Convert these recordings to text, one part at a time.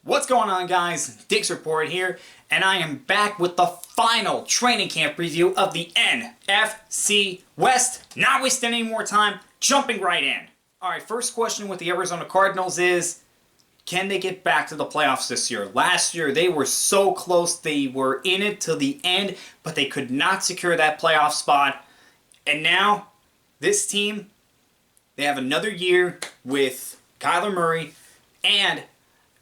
What's going on, guys? Diggs Report here, and I am back with the final training camp review of the NFC West. Not wasting any more time, jumping right in. Alright, first question with the Arizona Cardinals is, can they get back to the playoffs this year? Last year, they were so close. They were in it till the end, but they could not secure that playoff spot. And now, this team, they have another year with Kyler Murray and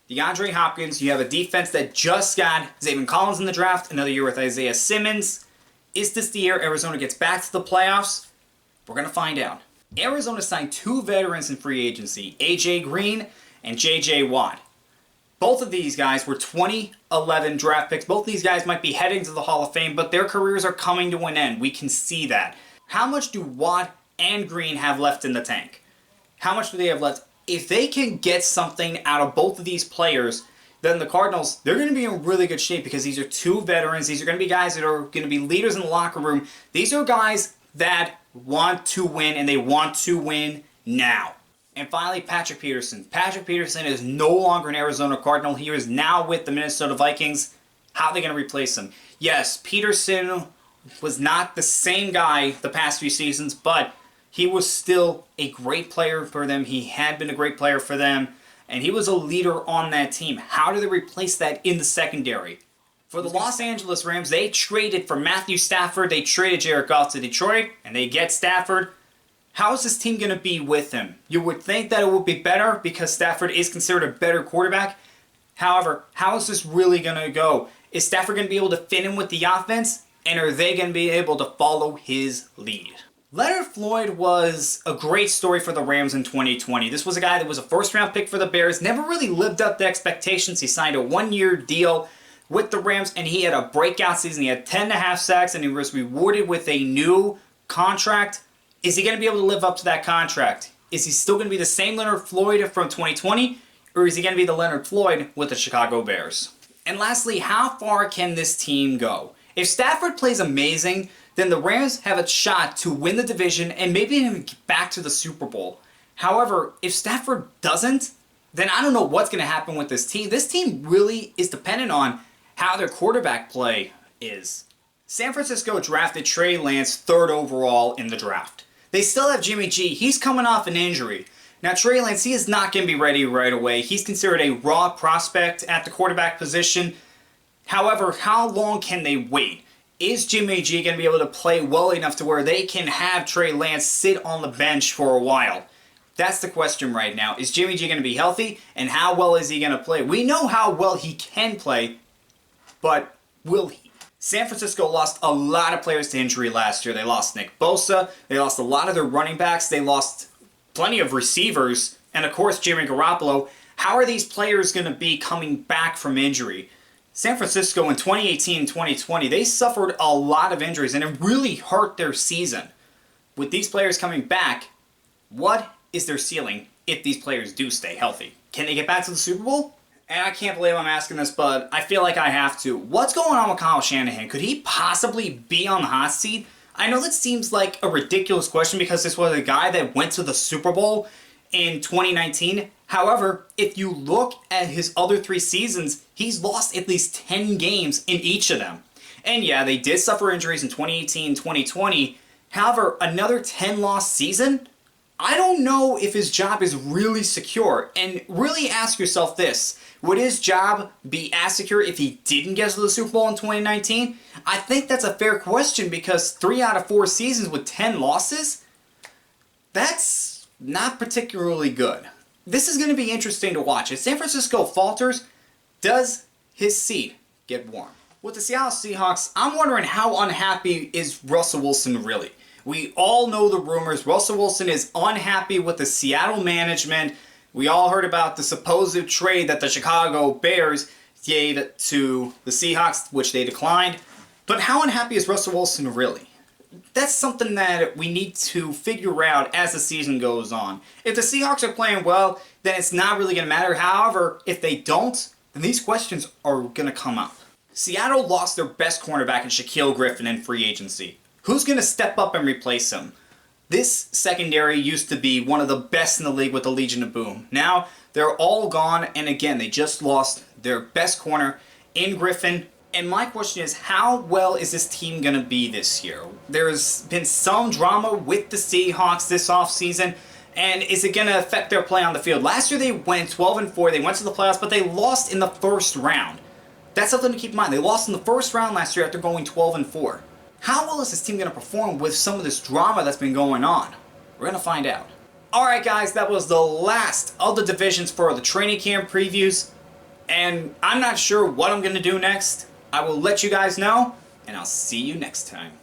DeAndre Hopkins. You have a defense that just got Zaven Collins in the draft, another year with Isaiah Simmons. Is this the year Arizona gets back to the playoffs? We're going to find out. Arizona signed two veterans in free agency, A.J. Green and J.J. Watt. Both of these guys were 2011 draft picks. Both of these guys might be heading to the Hall of Fame, but their careers are coming to an end. We can see that. How much do Watt and Green have left in the tank? How much do they have left? If they can get something out of both of these players, then the Cardinals, they're going to be in really good shape because these are two veterans. These are going to be guys that are going to be leaders in the locker room. These are guys that want to win, and they want to win now. And finally, Patrick Peterson. Patrick Peterson is no longer an Arizona Cardinal. He is now with the Minnesota Vikings. How are they going to replace him? Yes, Peterson was not the same guy the past few seasons, but he was still a great player for them. He had been a great player for them, and he was a leader on that team. How do they replace that in the secondary? For the Los Angeles Rams, they traded for Matthew Stafford. They traded Jared Goff to Detroit, and they get Stafford. How is this team going to be with him? You would think that it would be better because Stafford is considered a better quarterback. However, how is this really going to go? Is Stafford going to be able to fit in with the offense, and are they going to be able to follow his lead? Leonard Floyd was a great story for the Rams in 2020. This was a guy that was a first-round pick for the Bears, never really lived up to expectations. He signed a one-year deal with the Rams, and he had a breakout season. He had 10.5 sacks, and he was rewarded with a new contract. Is he going to be able to live up to that contract? Is he still going to be the same Leonard Floyd from 2020, or is he going to be the Leonard Floyd with the Chicago Bears? And lastly, how far can this team go? If Stafford plays amazing, then the Rams have a shot to win the division and maybe even get back to the Super Bowl. However, if Stafford doesn't, then I don't know what's going to happen with this team. This team really is dependent on how their quarterback play is. San Francisco drafted Trey Lance 3rd overall in the draft. They still have Jimmy G. He's coming off an injury. Now, Trey Lance, he is not going to be ready right away. He's considered a raw prospect at the quarterback position. However, how long can they wait? Is Jimmy G going to be able to play well enough to where they can have Trey Lance sit on the bench for a while? That's the question right now. Is Jimmy G going to be healthy, and how well is he going to play? We know how well he can play, but will he? San Francisco lost a lot of players to injury last year. They lost Nick Bosa. They lost a lot of their running backs. They lost plenty of receivers. And, of course, Jimmy Garoppolo. How are these players going to be coming back from injury? San Francisco in 2018 and 2020, they suffered a lot of injuries, and it really hurt their season. With these players coming back, what is their ceiling if these players do stay healthy? Can they get back to the Super Bowl? And I can't believe I'm asking this, but I feel like I have to. What's going on with Kyle Shanahan? Could he possibly be on the hot seat? I know that seems like a ridiculous question because this was a guy that went to the Super Bowl in 2019. However, if you look at his other 3 seasons, he's lost at least 10 games in each of them. And yeah, they did suffer injuries in 2018 and 2020. However, another 10-loss season? I don't know if his job is really secure. And really ask yourself this. Would his job be as secure if he didn't get to the Super Bowl in 2019? I think that's a fair question because 3 out of 4 seasons with 10 losses? That's not particularly good. This is going to be interesting to watch. If San Francisco falters, does his seat get warm? With the Seattle Seahawks, I'm wondering how unhappy is Russell Wilson really? We all know the rumors. Russell Wilson is unhappy with the Seattle management. We all heard about the supposed trade that the Chicago Bears gave to the Seahawks, which they declined. But how unhappy is Russell Wilson really? That's something that we need to figure out as the season goes on. If the Seahawks are playing well, then it's not really going to matter. However, if they don't, then these questions are going to come up. Seattle lost their best cornerback in Shaquille Griffin in free agency. Who's going to step up and replace him? This secondary used to be one of the best in the league with the Legion of Boom. Now, they're all gone, and again, they just lost their best corner in Griffin. And my question is, how well is this team going to be this year? There's been some drama with the Seahawks this offseason, and is it going to affect their play on the field? Last year they went 12-4, they went to the playoffs, but they lost in the first round. That's something to keep in mind. They lost in the first round last year after going 12-4. How well is this team going to perform with some of this drama that's been going on? We're going to find out. Alright guys, that was the last of the divisions for the training camp previews, and I'm not sure what I'm going to do next. I will let you guys know, and I'll see you next time.